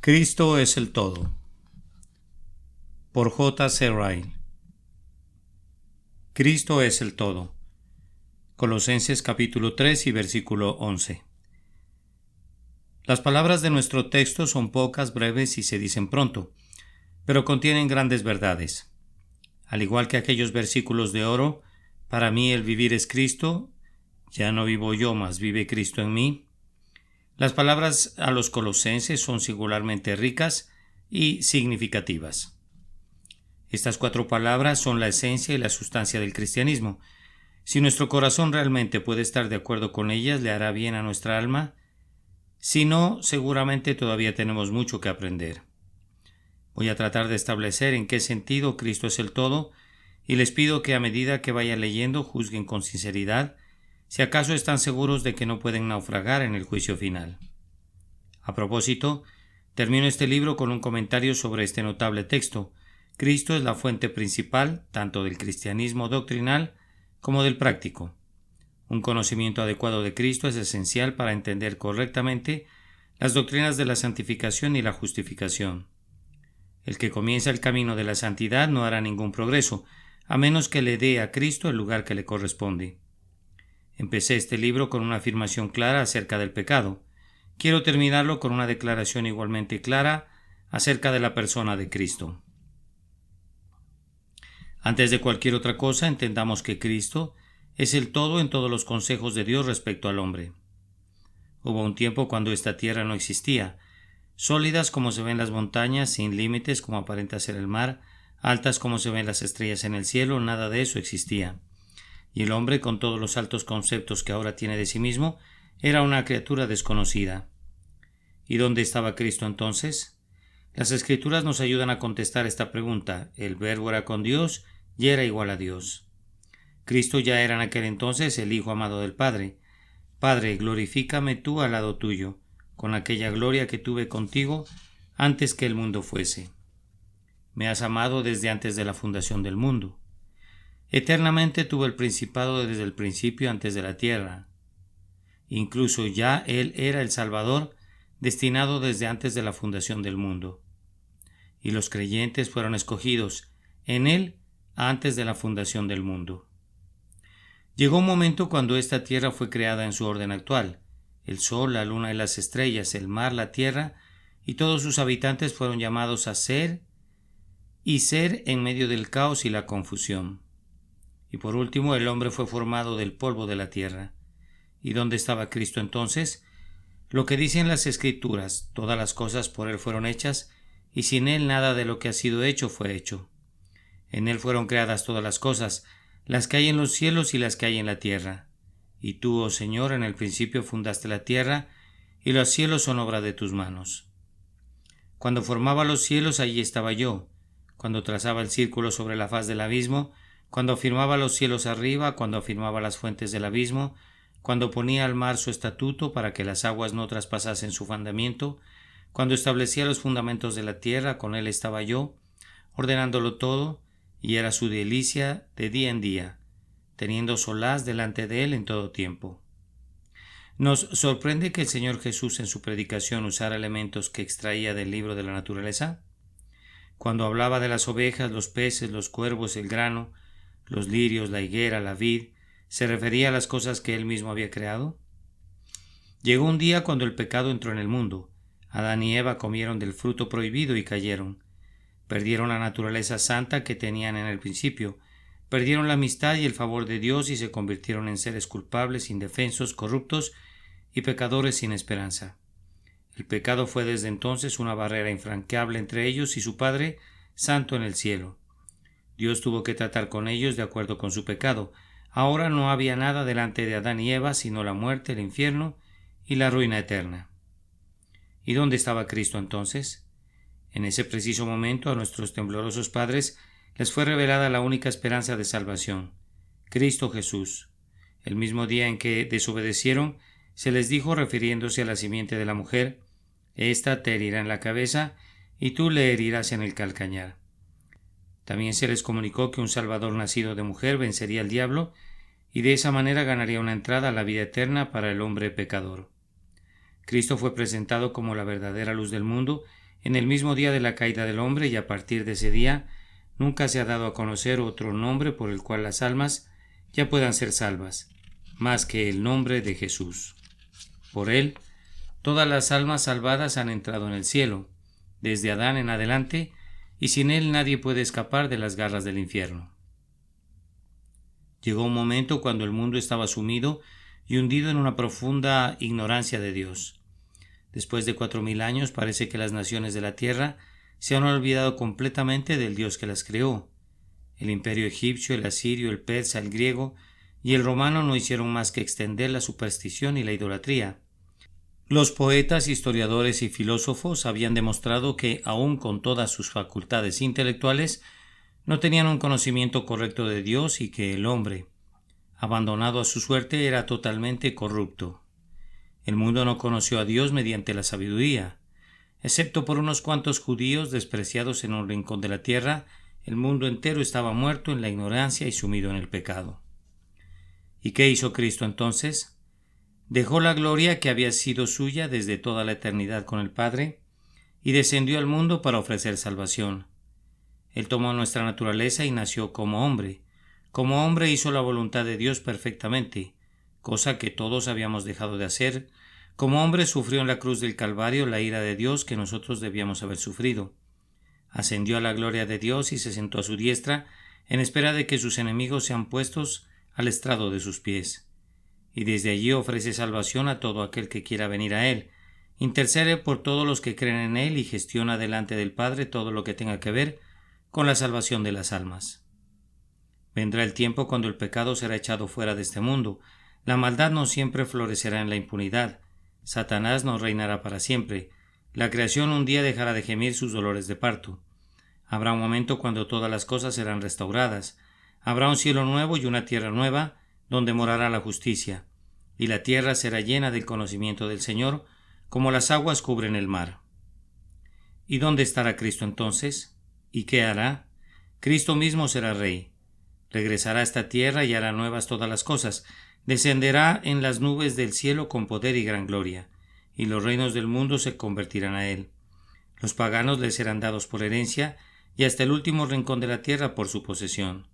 Cristo es el todo. Por J. C. Ryle. Cristo es el todo. Colosenses capítulo 3 y versículo 11. Las palabras de nuestro texto son pocas, breves y se dicen pronto, pero contienen grandes verdades. Al igual que aquellos versículos de oro, para mí el vivir es Cristo, ya no vivo yo, mas vive Cristo en mí. Las palabras a los colosenses son singularmente ricas y significativas. Estas 4 palabras son la esencia y la sustancia del cristianismo. Si nuestro corazón realmente puede estar de acuerdo con ellas, le hará bien a nuestra alma. Si no, seguramente todavía tenemos mucho que aprender. Voy a tratar de establecer en qué sentido Cristo es el todo, y les pido que a medida que vayan leyendo juzguen con sinceridad si acaso están seguros de que no pueden naufragar en el juicio final. A propósito, termino este libro con un comentario sobre este notable texto. Cristo es la fuente principal tanto del cristianismo doctrinal como del práctico. Un conocimiento adecuado de Cristo es esencial para entender correctamente las doctrinas de la santificación y la justificación. El que comienza el camino de la santidad no hará ningún progreso, a menos que le dé a Cristo el lugar que le corresponde. Empecé este libro con una afirmación clara acerca del pecado. Quiero terminarlo con una declaración igualmente clara acerca de la persona de Cristo. Antes de cualquier otra cosa, entendamos que Cristo es el todo en todos los consejos de Dios respecto al hombre. Hubo un tiempo cuando esta tierra no existía, sólidas como se ven las montañas, sin límites como aparenta ser el mar, altas como se ven las estrellas en el cielo, nada de eso existía. Y el hombre, con todos los altos conceptos que ahora tiene de sí mismo, era una criatura desconocida. ¿Y dónde estaba Cristo entonces? Las Escrituras nos ayudan a contestar esta pregunta. El Verbo era con Dios y era igual a Dios. Cristo ya era en aquel entonces el Hijo amado del Padre. Padre, glorifícame tú al lado tuyo, con aquella gloria que tuve contigo antes que el mundo fuese. Me has amado desde antes de la fundación del mundo. Eternamente tuvo el principado desde el principio antes de la tierra. Incluso ya Él era el Salvador, destinado desde antes de la fundación del mundo. Y los creyentes fueron escogidos en Él antes de la fundación del mundo. Llegó un momento cuando esta tierra fue creada en su orden actual. El sol, la luna y las estrellas, el mar, la tierra y todos sus habitantes fueron llamados a ser y ser en medio del caos y la confusión. Y por último, el hombre fue formado del polvo de la tierra. ¿Y dónde estaba Cristo entonces? Lo que dicen las Escrituras, todas las cosas por Él fueron hechas, y sin Él nada de lo que ha sido hecho fue hecho. En Él fueron creadas todas las cosas, las que hay en los cielos y las que hay en la tierra. Y tú, oh Señor, en el principio fundaste la tierra, y los cielos son obra de tus manos. Cuando formaba los cielos, allí estaba yo. Cuando trazaba el círculo sobre la faz del abismo, cuando afirmaba los cielos arriba, cuando afirmaba las fuentes del abismo, cuando ponía al mar su estatuto para que las aguas no traspasasen su fundamento, cuando establecía los fundamentos de la tierra, con Él estaba yo, ordenándolo todo, y era su delicia de día en día, teniendo solaz delante de Él en todo tiempo. Nos sorprende que el Señor Jesús en su predicación usara elementos que extraía del libro de la naturaleza. Cuando hablaba de las ovejas, los peces, los cuervos, el grano, los lirios, la higuera, la vid, ¿se refería a las cosas que Él mismo había creado? Llegó un día cuando el pecado entró en el mundo. Adán y Eva comieron del fruto prohibido y cayeron. Perdieron la naturaleza santa que tenían en el principio. Perdieron la amistad y el favor de Dios y se convirtieron en seres culpables, indefensos, corruptos y pecadores sin esperanza. El pecado fue desde entonces una barrera infranqueable entre ellos y su Padre Santo en el cielo. Dios tuvo que tratar con ellos de acuerdo con su pecado. Ahora no había nada delante de Adán y Eva sino la muerte, el infierno y la ruina eterna. ¿Y dónde estaba Cristo entonces? En ese preciso momento a nuestros temblorosos padres les fue revelada la única esperanza de salvación, Cristo Jesús. El mismo día en que desobedecieron, se les dijo, refiriéndose a la simiente de la mujer, «Esta te herirá en la cabeza y tú le herirás en el calcañar». También se les comunicó que un Salvador nacido de mujer vencería al diablo y de esa manera ganaría una entrada a la vida eterna para el hombre pecador. Cristo fue presentado como la verdadera luz del mundo en el mismo día de la caída del hombre, y a partir de ese día nunca se ha dado a conocer otro nombre por el cual las almas ya puedan ser salvas, más que el nombre de Jesús. Por él, todas las almas salvadas han entrado en el cielo, desde Adán en adelante, y sin él nadie puede escapar de las garras del infierno. Llegó un momento cuando el mundo estaba sumido y hundido en una profunda ignorancia de Dios. Después de 4000 años parece que las naciones de la tierra se han olvidado completamente del Dios que las creó. El imperio egipcio, el asirio, el persa, el griego y el romano no hicieron más que extender la superstición y la idolatría. Los poetas, historiadores y filósofos habían demostrado que, aun con todas sus facultades intelectuales, no tenían un conocimiento correcto de Dios y que el hombre, abandonado a su suerte, era totalmente corrupto. El mundo no conoció a Dios mediante la sabiduría. Excepto por unos cuantos judíos despreciados en un rincón de la tierra, el mundo entero estaba muerto en la ignorancia y sumido en el pecado. ¿Y qué hizo Cristo entonces? Dejó la gloria que había sido suya desde toda la eternidad con el Padre y descendió al mundo para ofrecer salvación. Él tomó nuestra naturaleza y nació como hombre. Como hombre hizo la voluntad de Dios perfectamente, cosa que todos habíamos dejado de hacer. Como hombre sufrió en la cruz del Calvario la ira de Dios que nosotros debíamos haber sufrido. Ascendió a la gloria de Dios y se sentó a su diestra en espera de que sus enemigos sean puestos al estrado de sus pies. Y desde allí ofrece salvación a todo aquel que quiera venir a Él. Intercede por todos los que creen en Él y gestiona delante del Padre todo lo que tenga que ver con la salvación de las almas. Vendrá el tiempo cuando el pecado será echado fuera de este mundo. La maldad no siempre florecerá en la impunidad. Satanás no reinará para siempre. La creación un día dejará de gemir sus dolores de parto. Habrá un momento cuando todas las cosas serán restauradas. Habrá un cielo nuevo y una tierra nueva, donde morará la justicia, y la tierra será llena del conocimiento del Señor, como las aguas cubren el mar. ¿Y dónde estará Cristo entonces? ¿Y qué hará? Cristo mismo será Rey. Regresará a esta tierra y hará nuevas todas las cosas. Descenderá en las nubes del cielo con poder y gran gloria, y los reinos del mundo se convertirán a él. Los paganos le serán dados por herencia, y hasta el último rincón de la tierra por su posesión.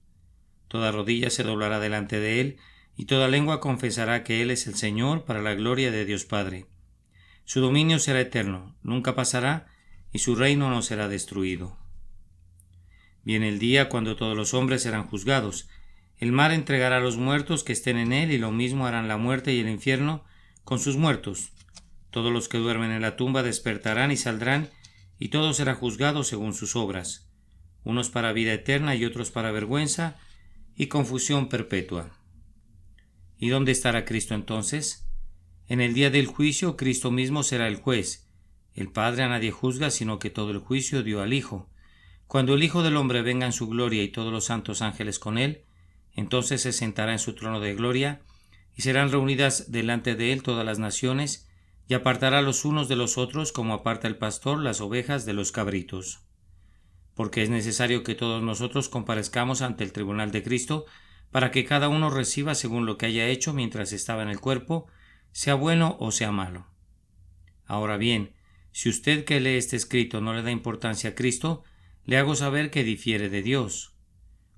Toda rodilla se doblará delante de él, y toda lengua confesará que él es el Señor, para la gloria de Dios Padre. Su dominio será eterno, nunca pasará, y su reino no será destruido. Viene el día cuando todos los hombres serán juzgados. El mar entregará a los muertos que estén en él, y lo mismo harán la muerte y el infierno con sus muertos. Todos los que duermen en la tumba despertarán y saldrán, y todo será juzgado según sus obras, unos para vida eterna y otros para vergüenza y confusión perpetua. ¿Y dónde estará Cristo entonces? En el día del juicio Cristo mismo será el juez. El Padre a nadie juzga, sino que todo el juicio dio al Hijo. Cuando el Hijo del Hombre venga en su gloria y todos los santos ángeles con él, entonces se sentará en su trono de gloria, y serán reunidas delante de él todas las naciones, y apartará los unos de los otros como aparta el pastor las ovejas de los cabritos. Porque es necesario que todos nosotros comparezcamos ante el tribunal de Cristo, para que cada uno reciba según lo que haya hecho mientras estaba en el cuerpo, sea bueno o sea malo. Ahora bien, si usted que lee este escrito no le da importancia a Cristo, le hago saber que difiere de Dios.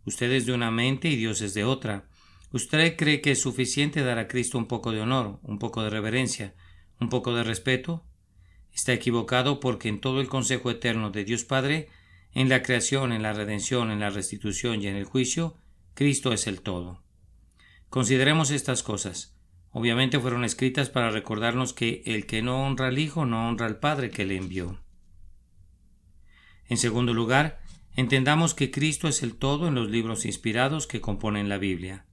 Usted es de una mente y Dios es de otra. ¿Usted cree que es suficiente dar a Cristo un poco de honor, un poco de reverencia, un poco de respeto? Está equivocado, porque en todo el consejo eterno de Dios Padre, en la creación, en la redención, en la restitución y en el juicio, Cristo es el todo. Consideremos estas cosas. Obviamente fueron escritas para recordarnos que el que no honra al Hijo no honra al Padre que le envió. En segundo lugar, entendamos que Cristo es el todo en los libros inspirados que componen la Biblia.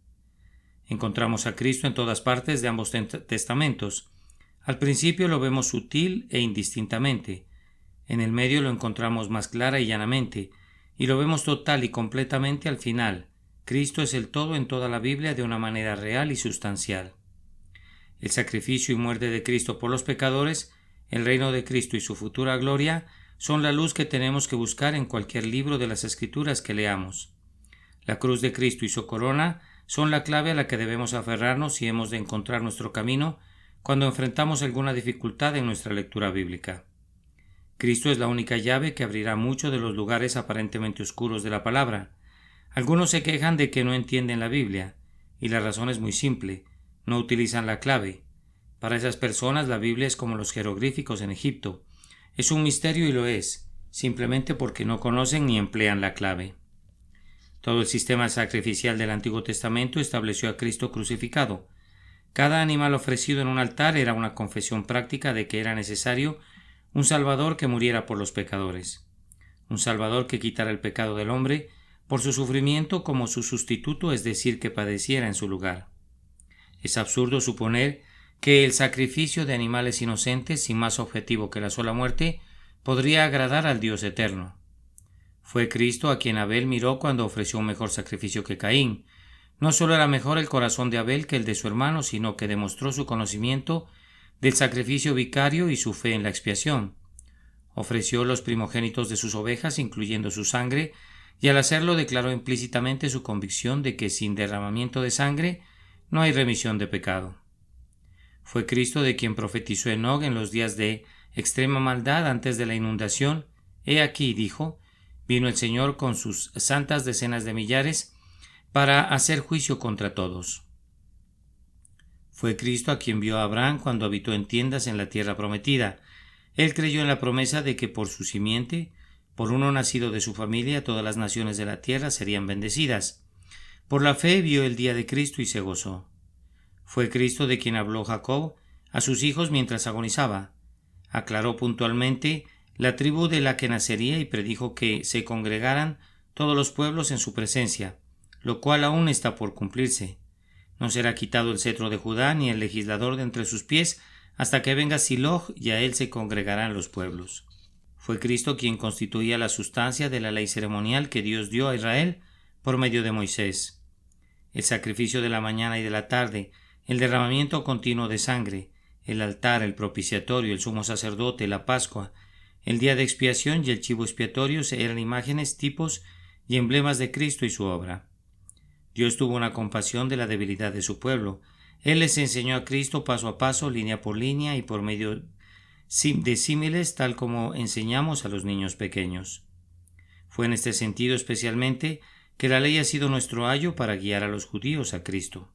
Encontramos a Cristo en todas partes de ambos testamentos. Al principio lo vemos sutil e indistintamente. En el medio lo encontramos más clara y llanamente, y lo vemos total y completamente al final. Cristo es el todo en toda la Biblia de una manera real y sustancial. El sacrificio y muerte de Cristo por los pecadores, el reino de Cristo y su futura gloria son la luz que tenemos que buscar en cualquier libro de las Escrituras que leamos. La cruz de Cristo y su corona son la clave a la que debemos aferrarnos si hemos de encontrar nuestro camino cuando enfrentamos alguna dificultad en nuestra lectura bíblica. Cristo es la única llave que abrirá muchos de los lugares aparentemente oscuros de la palabra. Algunos se quejan de que no entienden la Biblia, y la razón es muy simple: no utilizan la clave. Para esas personas la Biblia es como los jeroglíficos en Egipto. Es un misterio y lo es, simplemente porque no conocen ni emplean la clave. Todo el sistema sacrificial del Antiguo Testamento estableció a Cristo crucificado. Cada animal ofrecido en un altar era una confesión práctica de que era necesario un Salvador que muriera por los pecadores, un Salvador que quitara el pecado del hombre por su sufrimiento como su sustituto, es decir, que padeciera en su lugar. Es absurdo suponer que el sacrificio de animales inocentes, sin más objetivo que la sola muerte, podría agradar al Dios eterno. Fue Cristo a quien Abel miró cuando ofreció un mejor sacrificio que Caín. No solo era mejor el corazón de Abel que el de su hermano, sino que demostró su conocimiento del sacrificio vicario y su fe en la expiación. Ofreció los primogénitos de sus ovejas, incluyendo su sangre, y al hacerlo declaró implícitamente su convicción de que sin derramamiento de sangre no hay remisión de pecado. Fue Cristo de quien profetizó Enoc en los días de extrema maldad antes de la inundación. He aquí, dijo, vino el Señor con sus santas decenas de millares para hacer juicio contra todos. Fue Cristo a quien vio a Abraham cuando habitó en tiendas en la tierra prometida. Él creyó en la promesa de que por su simiente, por uno nacido de su familia, todas las naciones de la tierra serían bendecidas. Por la fe vio el día de Cristo y se gozó. Fue Cristo de quien habló Jacob a sus hijos mientras agonizaba. Aclaró puntualmente la tribu de la que nacería y predijo que se congregaran todos los pueblos en su presencia, lo cual aún está por cumplirse. No será quitado el cetro de Judá ni el legislador de entre sus pies hasta que venga Siloh, y a él se congregarán los pueblos. Fue Cristo quien constituía la sustancia de la ley ceremonial que Dios dio a Israel por medio de Moisés. El sacrificio de la mañana y de la tarde, el derramamiento continuo de sangre, el altar, el propiciatorio, el sumo sacerdote, la Pascua, el día de expiación y el chivo expiatorio eran imágenes, tipos y emblemas de Cristo y su obra. Dios tuvo una compasión de la debilidad de su pueblo. Él les enseñó a Cristo paso a paso, línea por línea y por medio de símiles, tal como enseñamos a los niños pequeños. Fue en este sentido especialmente que la ley ha sido nuestro ayo para guiar a los judíos a Cristo.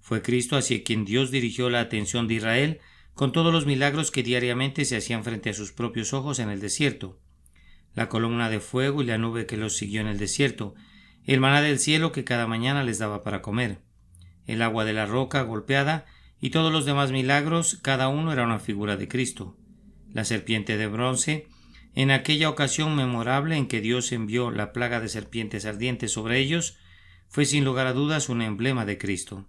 Fue Cristo hacia quien Dios dirigió la atención de Israel con todos los milagros que diariamente se hacían frente a sus propios ojos en el desierto. La columna de fuego y la nube que los siguió en el desierto, el maná del cielo que cada mañana les daba para comer, el agua de la roca golpeada y todos los demás milagros, cada uno era una figura de Cristo. La serpiente de bronce, en aquella ocasión memorable en que Dios envió la plaga de serpientes ardientes sobre ellos, fue sin lugar a dudas un emblema de Cristo.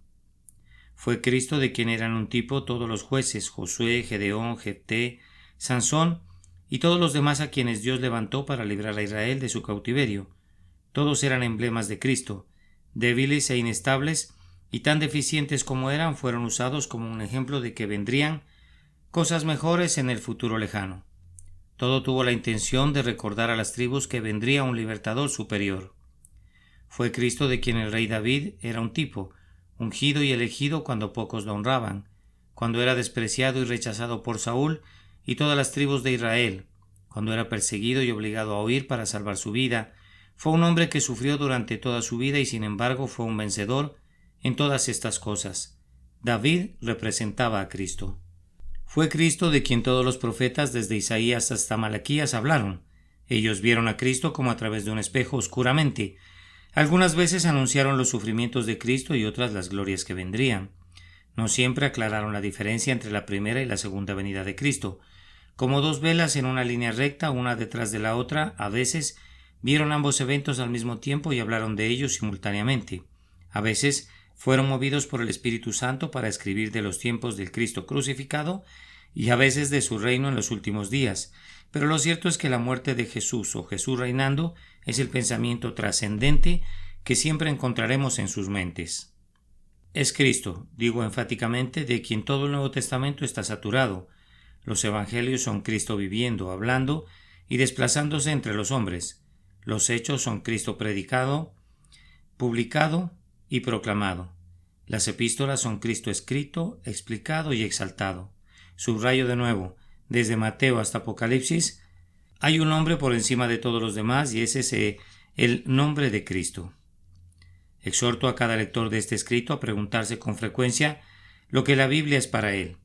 Fue Cristo de quien eran un tipo todos los jueces, Josué, Gedeón, Jefté, Sansón y todos los demás a quienes Dios levantó para librar a Israel de su cautiverio. Todos eran emblemas de Cristo, débiles e inestables, y tan deficientes como eran, fueron usados como un ejemplo de que vendrían cosas mejores en el futuro lejano. Todo tuvo la intención de recordar a las tribus que vendría un libertador superior. Fue Cristo de quien el rey David era un tipo, ungido y elegido cuando pocos lo honraban, cuando era despreciado y rechazado por Saúl y todas las tribus de Israel, cuando era perseguido y obligado a huir para salvar su vida. Fue un hombre que sufrió durante toda su vida y sin embargo fue un vencedor en todas estas cosas. David representaba a Cristo. Fue Cristo de quien todos los profetas desde Isaías hasta Malaquías hablaron. Ellos vieron a Cristo como a través de un espejo oscuramente. Algunas veces anunciaron los sufrimientos de Cristo y otras las glorias que vendrían. No siempre aclararon la diferencia entre la primera y la segunda venida de Cristo. Como dos velas en una línea recta, una detrás de la otra, a veces vieron ambos eventos al mismo tiempo y hablaron de ellos simultáneamente. A veces fueron movidos por el Espíritu Santo para escribir de los tiempos del Cristo crucificado y a veces de su reino en los últimos días. Pero lo cierto es que la muerte de Jesús o Jesús reinando es el pensamiento trascendente que siempre encontraremos en sus mentes. Es Cristo, digo enfáticamente, de quien todo el Nuevo Testamento está saturado. Los evangelios son Cristo viviendo, hablando y desplazándose entre los hombres. Los hechos son Cristo predicado, publicado y proclamado. Las epístolas son Cristo escrito, explicado y exaltado. Subrayo de nuevo, desde Mateo hasta Apocalipsis, hay un nombre por encima de todos los demás y ese es el nombre de Cristo. Exhorto a cada lector de este escrito a preguntarse con frecuencia lo que la Biblia es para él.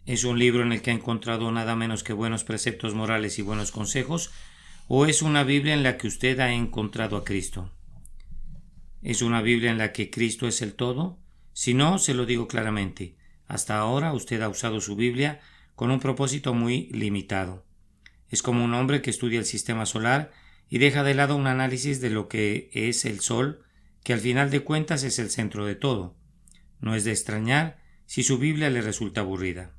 ¿Es un libro en el que ha encontrado nada menos que buenos preceptos morales y buenos consejos? ¿O es una Biblia en la que usted ha encontrado a Cristo? ¿Es una Biblia en la que Cristo es el todo? Si no, se lo digo claramente, hasta ahora usted ha usado su Biblia con un propósito muy limitado. Es como un hombre que estudia el sistema solar y deja de lado un análisis de lo que es el Sol, que al final de cuentas es el centro de todo. No es de extrañar si su Biblia le resulta aburrida.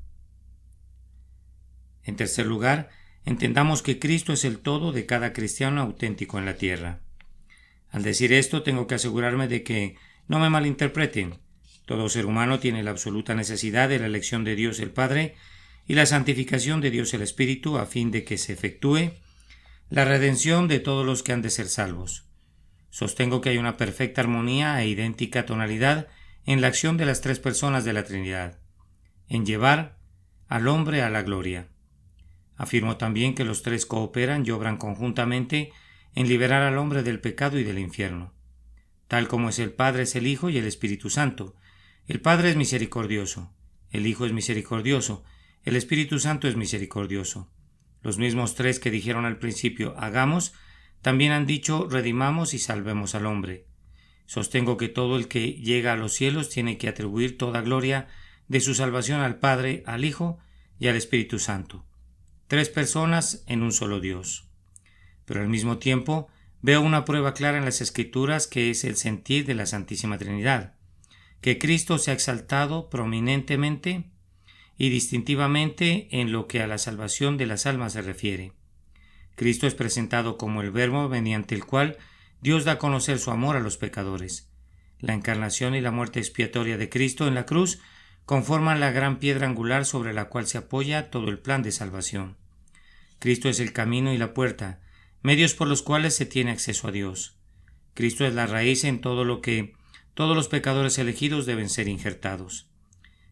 En tercer lugar, entendamos que Cristo es el todo de cada cristiano auténtico en la tierra. Al decir esto, tengo que asegurarme de que no me malinterpreten. Todo ser humano tiene la absoluta necesidad de la elección de Dios el Padre y la santificación de Dios el Espíritu a fin de que se efectúe la redención de todos los que han de ser salvos. Sostengo que hay una perfecta armonía e idéntica tonalidad en la acción de las tres personas de la Trinidad, en llevar al hombre a la gloria. Afirmo también que los tres cooperan y obran conjuntamente en liberar al hombre del pecado y del infierno. Tal como es el Padre es el Hijo y el Espíritu Santo. El Padre es misericordioso, el Hijo es misericordioso, el Espíritu Santo es misericordioso. Los mismos tres que dijeron al principio hagamos, también han dicho redimamos y salvemos al hombre. Sostengo que todo el que llega a los cielos tiene que atribuir toda gloria de su salvación al Padre, al Hijo y al Espíritu Santo. Tres personas en un solo Dios. Pero al mismo tiempo veo una prueba clara en las Escrituras que es el sentir de la Santísima Trinidad, que Cristo se ha exaltado prominentemente y distintivamente en lo que a la salvación de las almas se refiere. Cristo es presentado como el Verbo mediante el cual Dios da a conocer su amor a los pecadores. La encarnación y la muerte expiatoria de Cristo en la cruz conforman la gran piedra angular sobre la cual se apoya todo el plan de salvación. Cristo es el camino y la puerta, medios por los cuales se tiene acceso a Dios. Cristo es la raíz en todo lo que todos los pecadores elegidos deben ser injertados.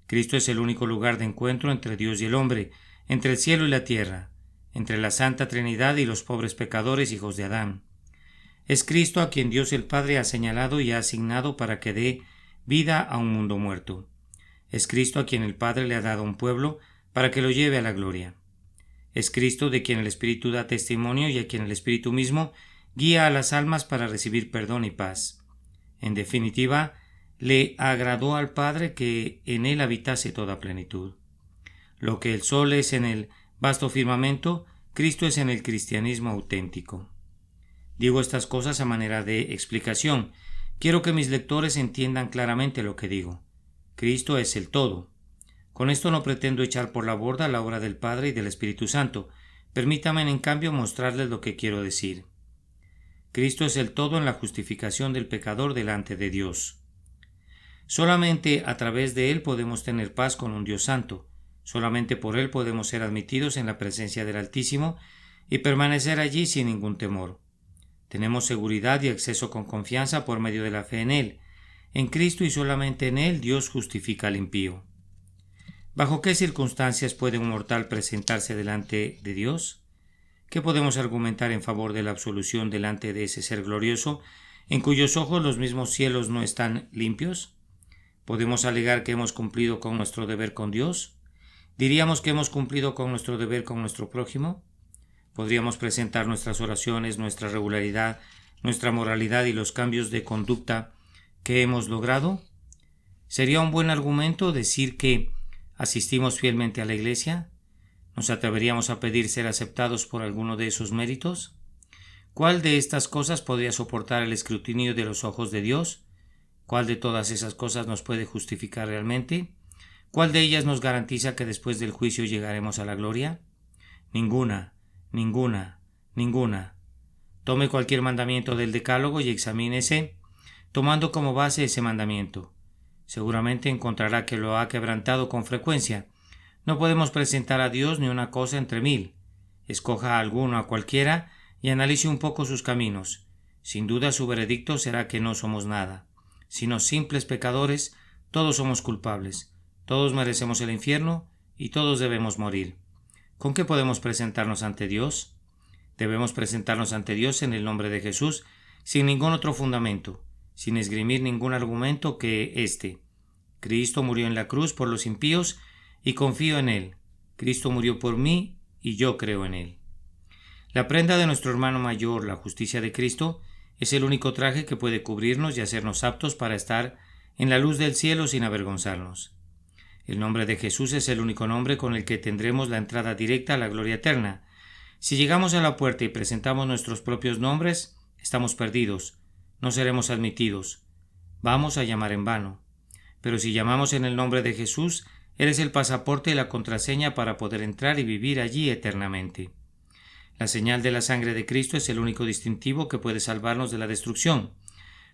Cristo es el único lugar de encuentro entre Dios y el hombre, entre el cielo y la tierra, entre la Santa Trinidad y los pobres pecadores hijos de Adán. Es Cristo a quien Dios el Padre ha señalado y ha asignado para que dé vida a un mundo muerto. Es Cristo a quien el Padre le ha dado un pueblo para que lo lleve a la gloria. Es Cristo de quien el Espíritu da testimonio y a quien el Espíritu mismo guía a las almas para recibir perdón y paz. En definitiva, le agradó al Padre que en él habitase toda plenitud. Lo que el sol es en el vasto firmamento, Cristo es en el cristianismo auténtico. Digo estas cosas a manera de explicación. Quiero que mis lectores entiendan claramente lo que digo. Cristo es el todo. Con esto no pretendo echar por la borda la obra del Padre y del Espíritu Santo. Permítanme en cambio mostrarles lo que quiero decir. Cristo es el todo en la justificación del pecador delante de Dios. Solamente a través de él podemos tener paz con un Dios santo. Solamente por él podemos ser admitidos en la presencia del Altísimo y permanecer allí sin ningún temor. Tenemos seguridad y acceso con confianza por medio de la fe en él. En Cristo y solamente en él Dios justifica al impío. ¿Bajo qué circunstancias puede un mortal presentarse delante de Dios? ¿Qué podemos argumentar en favor de la absolución delante de ese ser glorioso, en cuyos ojos los mismos cielos no están limpios? ¿Podemos alegar que hemos cumplido con nuestro deber con Dios? ¿Diríamos que hemos cumplido con nuestro deber con nuestro prójimo? ¿Podríamos presentar nuestras oraciones, nuestra regularidad, nuestra moralidad y los cambios de conducta que hemos logrado? ¿Sería un buen argumento decir que asistimos fielmente a la Iglesia? ¿Nos atreveríamos a pedir ser aceptados por alguno de esos méritos? ¿Cuál de estas cosas podría soportar el escrutinio de los ojos de Dios? ¿Cuál de todas esas cosas nos puede justificar realmente? ¿Cuál de ellas nos garantiza que después del juicio llegaremos a la gloria? Ninguna, ninguna, ninguna. Tome cualquier mandamiento del Decálogo y examínese, tomando como base ese mandamiento. Seguramente encontrará que lo ha quebrantado con frecuencia. No podemos presentar a Dios ni una cosa entre mil. Escoja a alguno, a cualquiera, y analice un poco sus caminos. Sin duda su veredicto será que no somos nada, sino simples pecadores. Todos somos culpables, todos merecemos el infierno y todos debemos morir. ¿Con qué podemos presentarnos ante Dios? Debemos presentarnos ante Dios en el nombre de Jesús, sin ningún otro fundamento, sin esgrimir ningún argumento que éste. Cristo murió en la cruz por los impíos y confío en Él. Cristo murió por mí y yo creo en Él. La prenda de nuestro hermano mayor, la justicia de Cristo, es el único traje que puede cubrirnos y hacernos aptos para estar en la luz del cielo sin avergonzarnos. El nombre de Jesús es el único nombre con el que tendremos la entrada directa a la gloria eterna. Si llegamos a la puerta y presentamos nuestros propios nombres, estamos perdidos, no seremos admitidos. Vamos a llamar en vano. Pero si llamamos en el nombre de Jesús, Él es el pasaporte y la contraseña para poder entrar y vivir allí eternamente. La señal de la sangre de Cristo es el único distintivo que puede salvarnos de la destrucción.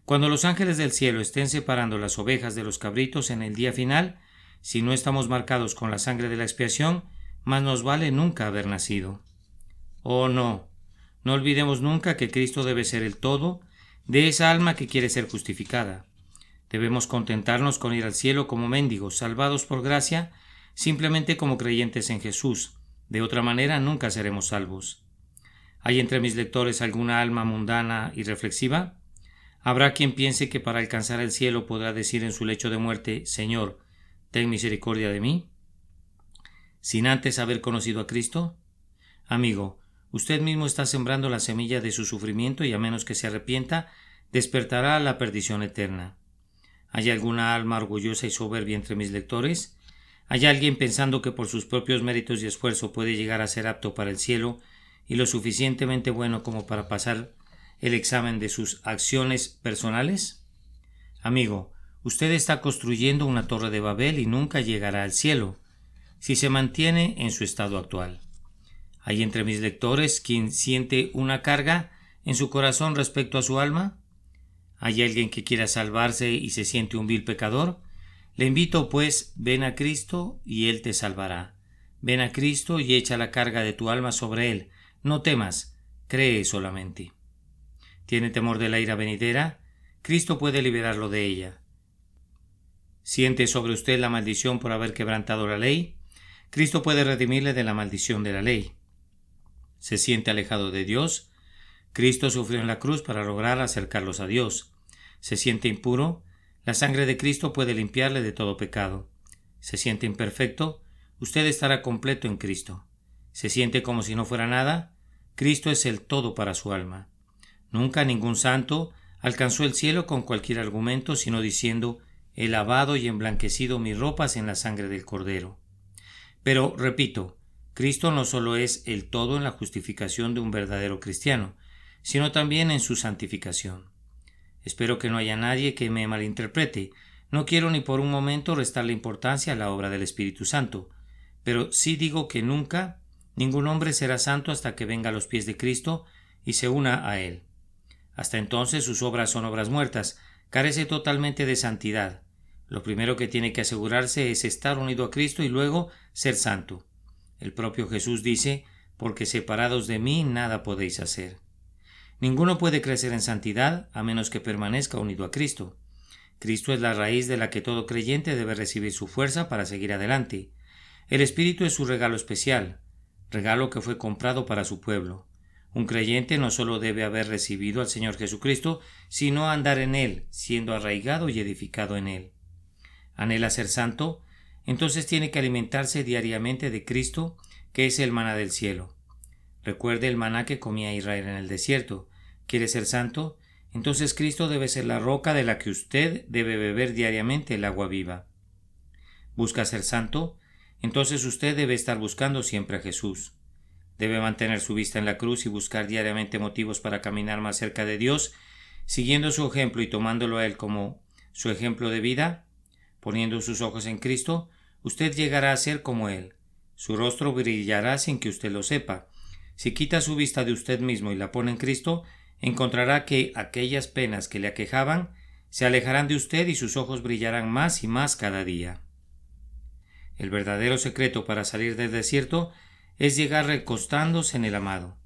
Cuando los ángeles del cielo estén separando las ovejas de los cabritos en el día final, si no estamos marcados con la sangre de la expiación, más nos vale nunca haber nacido. Oh no, no olvidemos nunca que Cristo debe ser el todo de esa alma que quiere ser justificada. Debemos contentarnos con ir al cielo como mendigos, salvados por gracia, simplemente como creyentes en Jesús. De otra manera nunca seremos salvos. ¿Hay entre mis lectores alguna alma mundana y reflexiva? ¿Habrá quien piense que para alcanzar el cielo podrá decir en su lecho de muerte, Señor, ten misericordia de mí, sin antes haber conocido a Cristo? Amigo, usted mismo está sembrando la semilla de su sufrimiento y a menos que se arrepienta, despertará a la perdición eterna. ¿Hay alguna alma orgullosa y soberbia entre mis lectores? ¿Hay alguien pensando que por sus propios méritos y esfuerzo puede llegar a ser apto para el cielo y lo suficientemente bueno como para pasar el examen de sus acciones personales? Amigo, usted está construyendo una torre de Babel y nunca llegará al cielo, si se mantiene en su estado actual. ¿Hay entre mis lectores quien siente una carga en su corazón respecto a su alma? ¿Hay alguien que quiera salvarse y se siente un vil pecador? Le invito, pues, ven a Cristo y Él te salvará. Ven a Cristo y echa la carga de tu alma sobre Él. No temas, cree solamente. ¿Tiene temor de la ira venidera? Cristo puede liberarlo de ella. ¿Siente sobre usted la maldición por haber quebrantado la ley? Cristo puede redimirle de la maldición de la ley. ¿Se siente alejado de Dios? Cristo sufrió en la cruz para lograr acercarlos a Dios. ¿Se siente impuro? La sangre de Cristo puede limpiarle de todo pecado. ¿Se siente imperfecto? Usted estará completo en Cristo. ¿Se siente como si no fuera nada? Cristo es el todo para su alma. Nunca ningún santo alcanzó el cielo con cualquier argumento, sino diciendo, he lavado y emblanquecido mis ropas en la sangre del Cordero. Pero, repito, Cristo no solo es el todo en la justificación de un verdadero cristiano, sino también en su santificación. Espero que no haya nadie que me malinterprete. No quiero ni por un momento restarle importancia a la obra del Espíritu Santo, pero sí digo que nunca ningún hombre será santo hasta que venga a los pies de Cristo y se una a Él. Hasta entonces sus obras son obras muertas, carece totalmente de santidad. Lo primero que tiene que asegurarse es estar unido a Cristo y luego ser santo. El propio Jesús dice, porque separados de mí nada podéis hacer. Ninguno puede crecer en santidad a menos que permanezca unido a Cristo. Cristo es la raíz de la que todo creyente debe recibir su fuerza para seguir adelante. El Espíritu es su regalo especial, regalo que fue comprado para su pueblo. Un creyente no solo debe haber recibido al Señor Jesucristo, sino andar en Él, siendo arraigado y edificado en Él. ¿Anhela ser santo? Entonces tiene que alimentarse diariamente de Cristo, que es el maná del cielo. Recuerde el maná que comía Israel en el desierto. ¿Quiere ser santo? Entonces Cristo debe ser la roca de la que usted debe beber diariamente el agua viva. ¿Busca ser santo? Entonces usted debe estar buscando siempre a Jesús. Debe mantener su vista en la cruz y buscar diariamente motivos para caminar más cerca de Dios, siguiendo su ejemplo y tomándolo a Él como su ejemplo de vida. Poniendo sus ojos en Cristo, usted llegará a ser como Él. Su rostro brillará sin que usted lo sepa. Si quita su vista de usted mismo y la pone en Cristo, encontrará que aquellas penas que le aquejaban se alejarán de usted y sus ojos brillarán más y más cada día. El verdadero secreto para salir del desierto es llegar recostándose en el amado.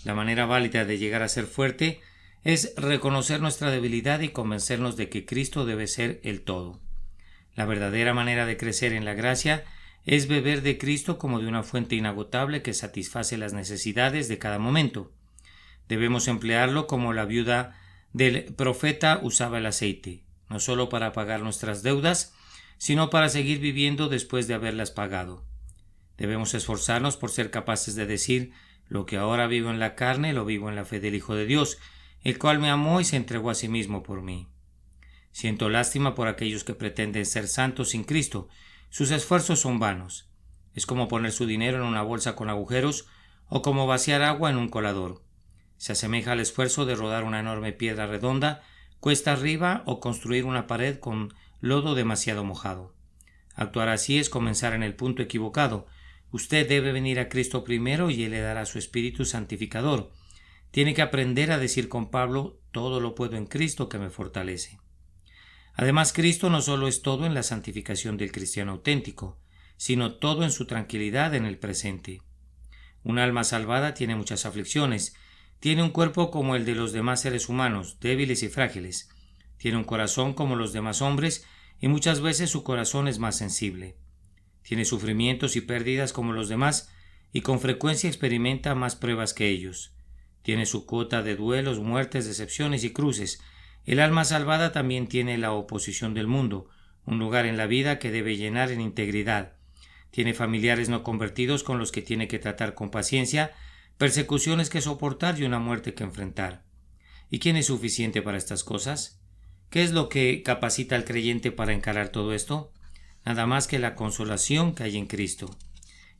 La manera válida de llegar a ser fuerte es reconocer nuestra debilidad y convencernos de que Cristo debe ser el todo. La verdadera manera de crecer en la gracia es beber de Cristo como de una fuente inagotable que satisface las necesidades de cada momento. Debemos emplearlo como la viuda del profeta usaba el aceite, no solo para pagar nuestras deudas, sino para seguir viviendo después de haberlas pagado. Debemos esforzarnos por ser capaces de decir: lo que ahora vivo en la carne, lo vivo en la fe del Hijo de Dios, el cual me amó y se entregó a sí mismo por mí. Siento lástima por aquellos que pretenden ser santos sin Cristo. Sus esfuerzos son vanos. Es como poner su dinero en una bolsa con agujeros o como vaciar agua en un colador. Se asemeja al esfuerzo de rodar una enorme piedra redonda cuesta arriba o construir una pared con lodo demasiado mojado. Actuar así es comenzar en el punto equivocado. Usted debe venir a Cristo primero y Él le dará su Espíritu santificador. Tiene que aprender a decir con Pablo: todo lo puedo en Cristo que me fortalece. Además, Cristo no solo es todo en la santificación del cristiano auténtico, sino todo en su tranquilidad en el presente. Un alma salvada tiene muchas aflicciones. Tiene un cuerpo como el de los demás seres humanos, débiles y frágiles. Tiene un corazón como los demás hombres y muchas veces su corazón es más sensible. Tiene sufrimientos y pérdidas como los demás y con frecuencia experimenta más pruebas que ellos. Tiene su cuota de duelos, muertes, decepciones y cruces. El alma salvada también tiene la oposición del mundo, un lugar en la vida que debe llenar en integridad. Tiene familiares no convertidos con los que tiene que tratar con paciencia, persecuciones que soportar y una muerte que enfrentar. ¿Y quién es suficiente para estas cosas? ¿Qué es lo que capacita al creyente para encarar todo esto? Nada más que la consolación que hay en Cristo.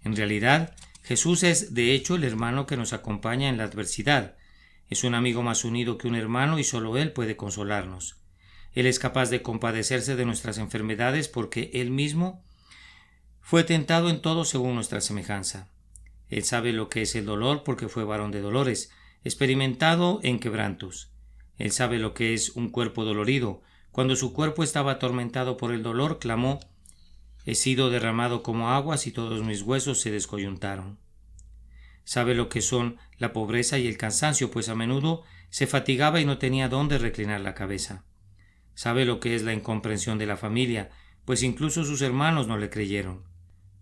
En realidad, Jesús es de hecho el hermano que nos acompaña en la adversidad. Es un amigo más unido que un hermano y solo Él puede consolarnos. Él es capaz de compadecerse de nuestras enfermedades porque Él mismo fue tentado en todo según nuestra semejanza. Él sabe lo que es el dolor porque fue varón de dolores, experimentado en quebrantos. Él sabe lo que es un cuerpo dolorido. Cuando su cuerpo estaba atormentado por el dolor, clamó: he sido derramado como aguas y todos mis huesos se descoyuntaron. Sabe lo que son la pobreza y el cansancio, pues a menudo se fatigaba y no tenía dónde reclinar la cabeza. Sabe lo que es la incomprensión de la familia, pues incluso sus hermanos no le creyeron.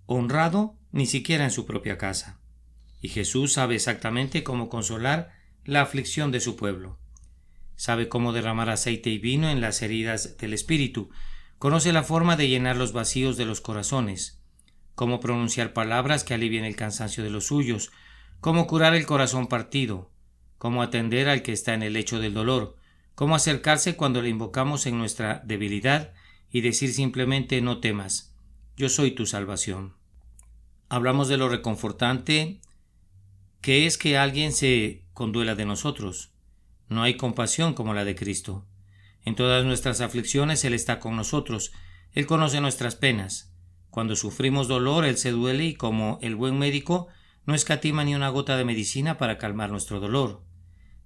Honrado ni siquiera en su propia casa. Y Jesús sabe exactamente cómo consolar la aflicción de su pueblo. Sabe cómo derramar aceite y vino en las heridas del espíritu. Conoce la forma de llenar los vacíos de los corazones. Cómo pronunciar palabras que alivien el cansancio de los suyos. Cómo curar el corazón partido. Cómo atender al que está en el lecho del dolor. Cómo acercarse cuando le invocamos en nuestra debilidad y decir simplemente: no temas, yo soy tu salvación. Hablamos de lo reconfortante que es que alguien se conduela de nosotros. No hay compasión como la de Cristo. En todas nuestras aflicciones Él está con nosotros. Él conoce nuestras penas. Cuando sufrimos dolor, Él se duele y, como el buen médico, no escatima ni una gota de medicina para calmar nuestro dolor.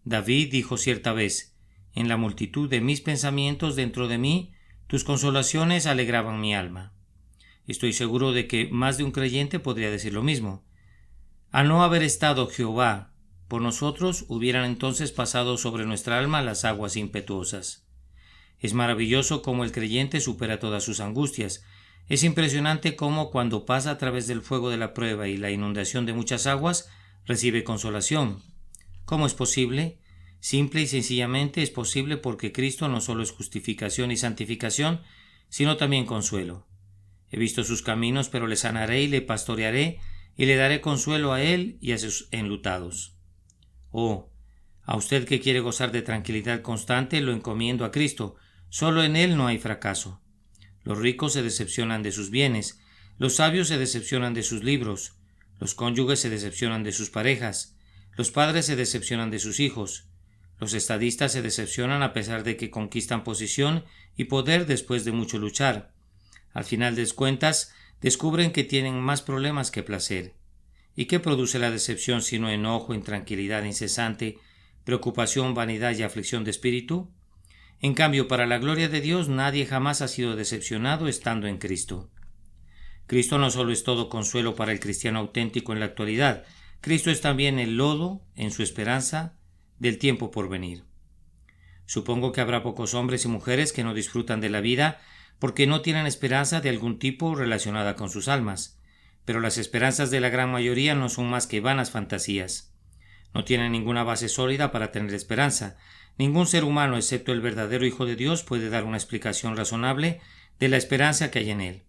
David dijo cierta vez: en la multitud de mis pensamientos dentro de mí, tus consolaciones alegraban mi alma. Estoy seguro de que más de un creyente podría decir lo mismo. Al no haber estado Jehová por nosotros, hubieran entonces pasado sobre nuestra alma las aguas impetuosas. Es maravilloso cómo el creyente supera todas sus angustias. Es impresionante cómo, cuando pasa a través del fuego de la prueba y la inundación de muchas aguas, recibe consolación. ¿Cómo es posible? Simple y sencillamente es posible porque Cristo no solo es justificación y santificación, sino también consuelo. He visto sus caminos, pero le sanaré y le pastorearé, y le daré consuelo a él y a sus enlutados. Oh, a usted que quiere gozar de tranquilidad constante, lo encomiendo a Cristo. Solo en Él no hay fracaso. Los ricos se decepcionan de sus bienes, los sabios se decepcionan de sus libros, los cónyuges se decepcionan de sus parejas, los padres se decepcionan de sus hijos, los estadistas se decepcionan a pesar de que conquistan posición y poder después de mucho luchar. Al final de cuentas, descubren que tienen más problemas que placer. ¿Y qué produce la decepción sino enojo, intranquilidad incesante, preocupación, vanidad y aflicción de espíritu? En cambio, para la gloria de Dios, nadie jamás ha sido decepcionado estando en Cristo. Cristo no solo es todo consuelo para el cristiano auténtico en la actualidad, Cristo es también el lodo en su esperanza del tiempo por venir. Supongo que habrá pocos hombres y mujeres que no disfrutan de la vida porque no tienen esperanza de algún tipo relacionada con sus almas. pero las esperanzas de la gran mayoría no son más que vanas fantasías. No tienen ninguna base sólida para tener esperanza. Ningún ser humano, excepto el verdadero Hijo de Dios, puede dar una explicación razonable de la esperanza que hay en él.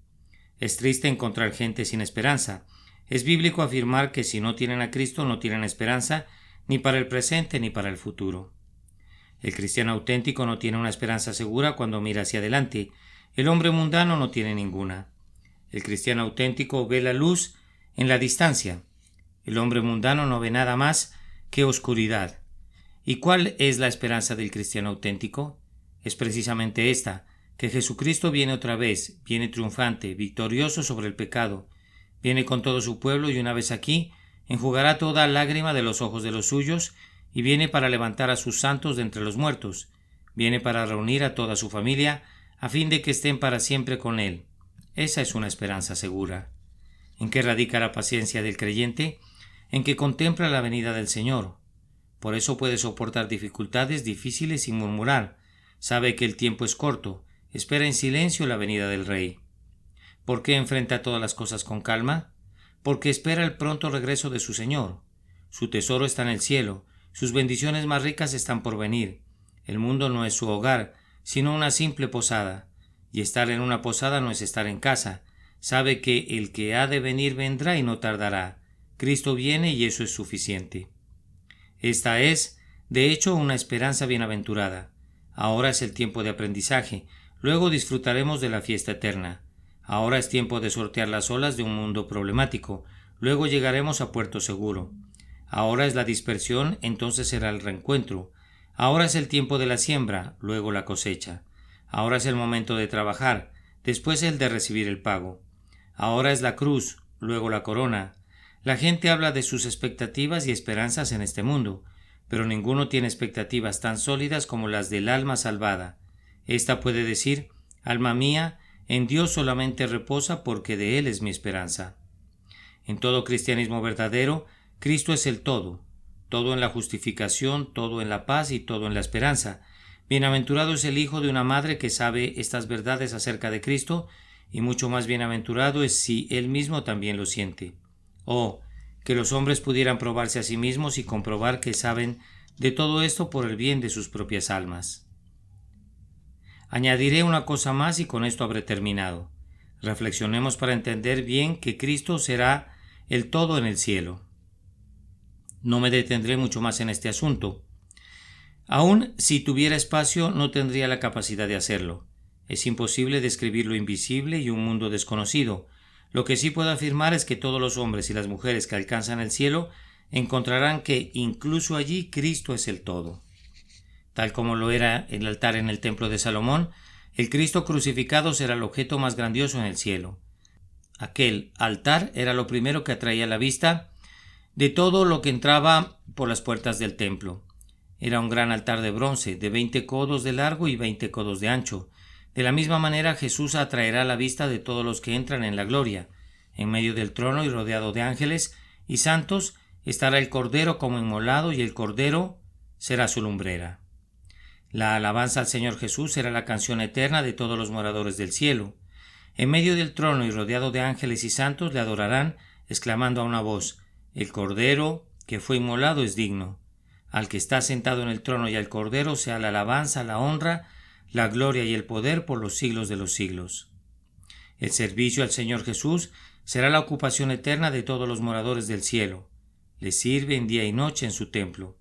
Es triste encontrar gente sin esperanza. Es bíblico afirmar que si no tienen a Cristo no tienen esperanza ni para el presente ni para el futuro. El cristiano auténtico no tiene una esperanza segura cuando mira hacia adelante. El hombre mundano no tiene ninguna. El cristiano auténtico ve la luz en la distancia. El hombre mundano no ve nada más que oscuridad. ¿Y cuál es la esperanza del cristiano auténtico? Es precisamente esta, que Jesucristo viene otra vez, viene triunfante, victorioso sobre el pecado, viene con todo su pueblo y una vez aquí, enjugará toda lágrima de los ojos de los suyos y viene para levantar a sus santos de entre los muertos, viene para reunir a toda su familia a fin de que estén para siempre con él. Esa es una esperanza segura. ¿En qué radica la paciencia del creyente? En que contempla la venida del Señor. Por eso puede soportar dificultades difíciles sin murmurar. Sabe que el tiempo es corto. Espera en silencio la venida del Rey. ¿Por qué enfrenta todas las cosas con calma? Porque espera el pronto regreso de su Señor. Su tesoro está en el cielo. Sus bendiciones más ricas están por venir. El mundo no es su hogar, sino una simple posada. Y estar en una posada no es estar en casa. Sabe que el que ha de venir vendrá y no tardará. Cristo viene y eso es suficiente. Esta es, de hecho, una esperanza bienaventurada. Ahora es el tiempo de aprendizaje. Luego disfrutaremos de la fiesta eterna. Ahora es tiempo de sortear las olas de un mundo problemático. Luego llegaremos a puerto seguro. Ahora es la dispersión, entonces será el reencuentro. Ahora es el tiempo de la siembra, luego la cosecha. Ahora es el momento de trabajar, después el de recibir el pago. Ahora es la cruz, luego la corona. La gente habla de sus expectativas y esperanzas en este mundo, pero ninguno tiene expectativas tan sólidas como las del alma salvada. Esta puede decir: alma mía, en Dios solamente reposa porque de Él es mi esperanza. En todo cristianismo verdadero, Cristo es el todo, todo en la justificación, todo en la paz y todo en la esperanza. Bienaventurado es el hijo de una madre que sabe estas verdades acerca de Cristo, y mucho más bienaventurado es si él mismo también lo siente. Oh, que los hombres pudieran probarse a sí mismos y comprobar que saben de todo esto por el bien de sus propias almas. Añadiré una cosa más y con esto habré terminado. Reflexionemos para entender bien que Cristo será el todo en el cielo. No me detendré mucho más en este asunto. Aun si tuviera espacio, no tendría la capacidad de hacerlo. Es imposible describir lo invisible y un mundo desconocido. Lo que sí puedo afirmar es que todos los hombres y las mujeres que alcanzan el cielo encontrarán que incluso allí Cristo es el todo. Tal como lo era el altar en el templo de Salomón, el Cristo crucificado será el objeto más grandioso en el cielo. Aquel altar era lo primero que atraía la vista de todo lo que entraba por las puertas del templo. Era un gran altar de bronce, de 20 codos de largo y 20 codos de ancho. De la misma manera Jesús atraerá la vista de todos los que entran en la gloria. En medio del trono y rodeado de ángeles y santos estará el Cordero como inmolado y el Cordero será su lumbrera. La alabanza al Señor Jesús será la canción eterna de todos los moradores del cielo. En medio del trono y rodeado de ángeles y santos le adorarán, exclamando a una voz: el Cordero que fue inmolado es digno. Al que está sentado en el trono y al Cordero sea la alabanza, la honra, la gloria y el poder por los siglos de los siglos. El servicio al Señor Jesús será la ocupación eterna de todos los moradores del cielo. Le sirven día y noche en su templo.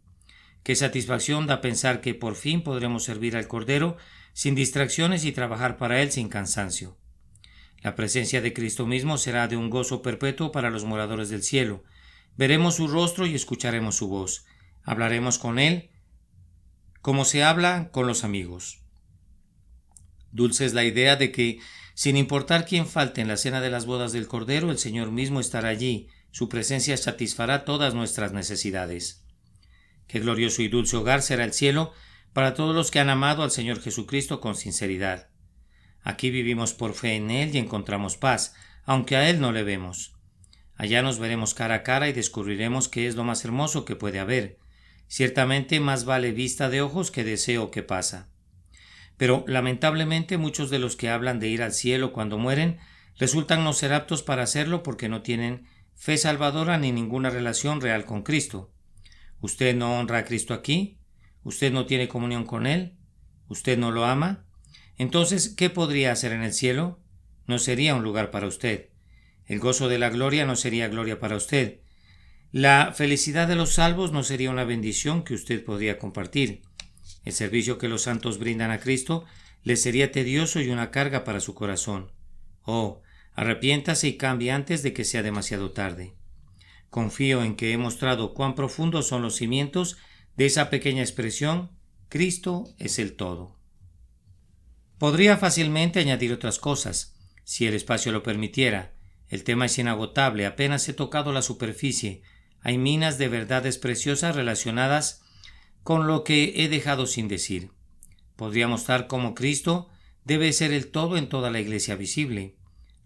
Qué satisfacción da pensar que por fin podremos servir al Cordero sin distracciones y trabajar para Él sin cansancio. La presencia de Cristo mismo será de un gozo perpetuo para los moradores del cielo. Veremos su rostro y escucharemos su voz. Hablaremos con Él como se habla con los amigos. Dulce es la idea de que, sin importar quién falte en la cena de las bodas del Cordero, el Señor mismo estará allí. Su presencia satisfará todas nuestras necesidades. Qué glorioso y dulce hogar será el cielo para todos los que han amado al Señor Jesucristo con sinceridad. Aquí vivimos por fe en Él y encontramos paz, aunque a Él no le vemos. Allá nos veremos cara a cara y descubriremos qué es lo más hermoso que puede haber. Ciertamente más vale vista de ojos que deseo que pasa. Pero lamentablemente muchos de los que hablan de ir al cielo cuando mueren resultan no ser aptos para hacerlo porque no tienen fe salvadora ni ninguna relación real con Cristo. ¿Usted no honra a Cristo aquí? ¿Usted no tiene comunión con Él? ¿Usted no lo ama? Entonces, ¿qué podría hacer en el cielo? No sería un lugar para usted. El gozo de la gloria no sería gloria para usted. La felicidad de los salvos no sería una bendición que usted podría compartir. El servicio que los santos brindan a Cristo le sería tedioso y una carga para su corazón. Oh, arrepiéntase y cambie antes de que sea demasiado tarde. Confío en que he mostrado cuán profundos son los cimientos de esa pequeña expresión: Cristo es el todo. Podría fácilmente añadir otras cosas, si el espacio lo permitiera. El tema es inagotable, apenas he tocado la superficie. Hay minas de verdades preciosas relacionadas con lo que he dejado sin decir. Podría mostrar cómo Cristo debe ser el todo en toda la iglesia visible.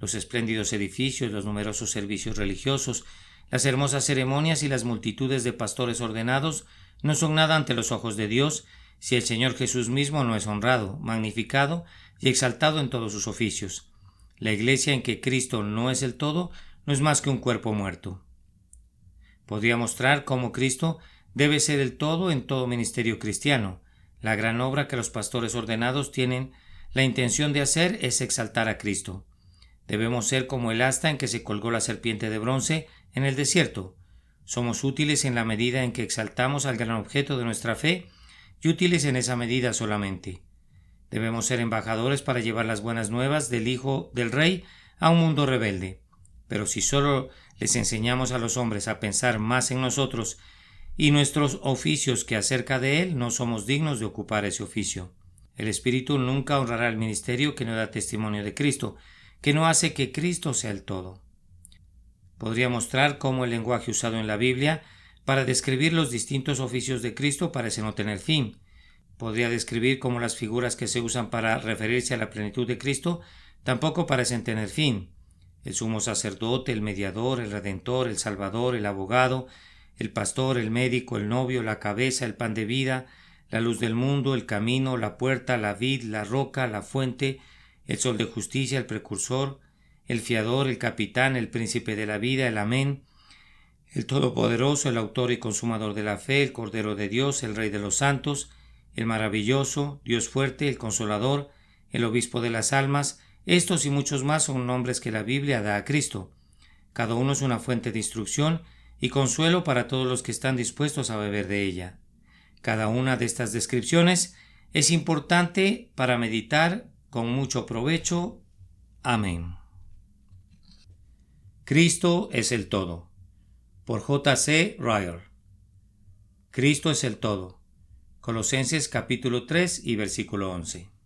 Los espléndidos edificios, los numerosos servicios religiosos, las hermosas ceremonias y las multitudes de pastores ordenados no son nada ante los ojos de Dios si el Señor Jesús mismo no es honrado, magnificado y exaltado en todos sus oficios. La iglesia en que Cristo no es el todo no es más que un cuerpo muerto. Podría mostrar cómo Cristo debe ser el todo en todo ministerio cristiano. La gran obra que los pastores ordenados tienen la intención de hacer es exaltar a Cristo. Debemos ser como el asta en que se colgó la serpiente de bronce en el desierto. Somos útiles en la medida en que exaltamos al gran objeto de nuestra fe y útiles en esa medida solamente. Debemos ser embajadores para llevar las buenas nuevas del Hijo del Rey a un mundo rebelde. Pero si solo les enseñamos a los hombres a pensar más en nosotros y nuestros oficios que acerca de Él, no somos dignos de ocupar ese oficio. El Espíritu nunca honrará el ministerio que no da testimonio de Cristo, que no hace que Cristo sea el todo. Podría mostrar cómo el lenguaje usado en la Biblia para describir los distintos oficios de Cristo parece no tener fin. Podría describir cómo las figuras que se usan para referirse a la plenitud de Cristo tampoco parecen tener fin. El sumo sacerdote, el mediador, el redentor, el salvador, el abogado, el pastor, el médico, el novio, la cabeza, el pan de vida, la luz del mundo, el camino, la puerta, la vid, la roca, la fuente, el sol de justicia, el precursor, el fiador, el capitán, el príncipe de la vida, el amén, el todopoderoso, el autor y consumador de la fe, el Cordero de Dios, el Rey de los santos, el maravilloso, Dios fuerte, el consolador, el obispo de las almas. Estos y muchos más son nombres que la Biblia da a Cristo. Cada uno es una fuente de instrucción y consuelo para todos los que están dispuestos a beber de ella. Cada una de estas descripciones es importante para meditar con mucho provecho. Amén. Cristo es el todo. Por J. C. Ryle. Cristo es el todo. Colosenses capítulo 3 y versículo 11.